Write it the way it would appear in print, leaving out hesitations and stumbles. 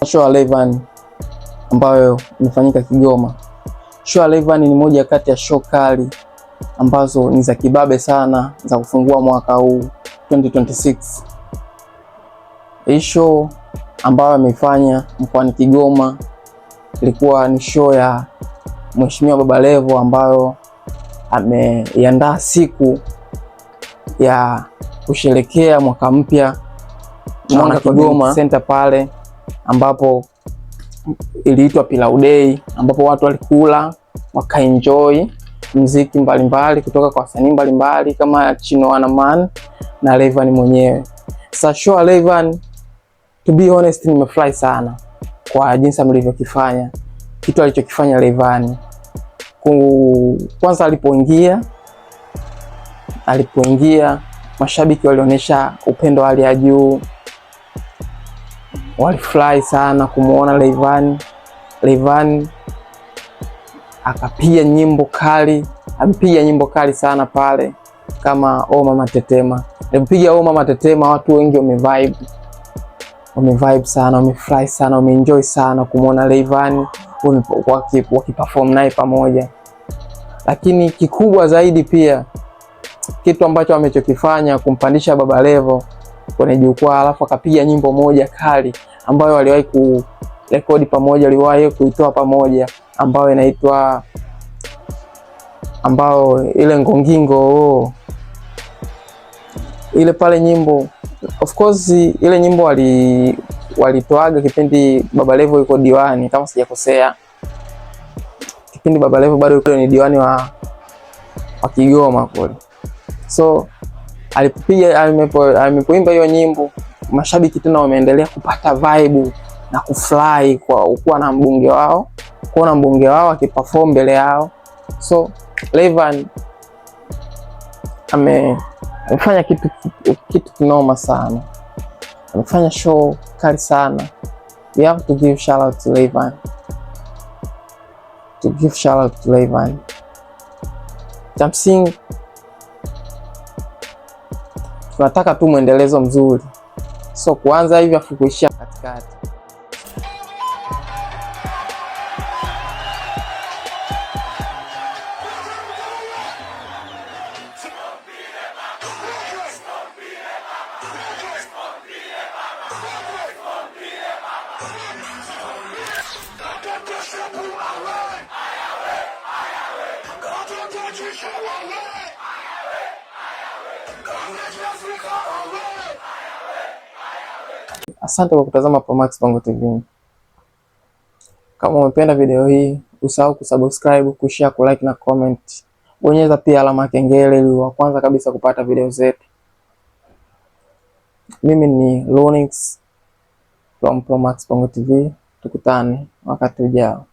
Show ya Rayvanny ambayo imefanyika Kigoma. Show ya Rayvanny ni moja kati ya show kali ambazo ni za kibabe sana za kufungua mwaka huu 2026. Hii show ambayo amefanya mkoani Kigoma ilikuwa ni show ya Mheshimiwa Baba Levo ambayo ameiandaa siku ya kusherekea mwaka mpya Mwanga Kigoma Center pale, ambapo iliitwa Pilau Day, ambapo watu walikula wakaenjoy muziki mbalimbali kutoka kwa wasanii mbalimbali kama Chino Wanaman na Rayvanny mwenyewe. Sasa show ya Rayvanny, to be honest, nimefurahi sana kwa jinsi mlivyokifanya kitu alichokifanya Rayvanny. Kwanza alipoingia mashabiki walionyesha upendo wa hali ya juu, walifurahi sana kumuona Rayvanny akapiga nyimbo kali, amepiga nyimbo kali sana pale kama Oh Mama Tetema. Alipiga Oh Mama Tetema, watu wengi wamevibe sana, wamefurahi sana, wameenjoy sana kumuona Rayvanny wakiperform naye pamoja. Lakini kikubwa zaidi pia kitu ambacho amechokifanya kumpandisha Baba Levo kwenye jukwaa, alafu akapiga nyimbo moja kali ambayo waliwahi kurekodi pamoja, waliwahi kuitoa pamoja, ambayo inaitwa ile Ngongingo ile pale nyimbo. Of course ile nyimbo walitoaga kipindi Baba Levo yuko diwani, kama sijakosea, kipindi Baba Levo bado yuko ni diwani wa Kigoma kule. So alipoimba hiyo nyimbo, mashabiki tena wameendelea kupata vibe na kufurahi kwa kuwa na mbunge wao, kuona mbunge wao akiperform mbele yao. So Rayvanny amefanya kitu kinoma sana, amefanya show kali sana. We have to give shout out to Rayvanny. Jamsingi tunataka tu mwendelezo mzuri, so kuanza hivi afu kuishia katikati. Asante kwa kutazama Promax Bongo TV. Kama umependa video hii, usahau kusubscribe, kushare, kulike na comment. Bonyeza pia alama ya kengele ili wa kwanza kabisa kupata video zetu. Mimi ni Lonix from Promax Bongo TV. Tukutane wakati ujao.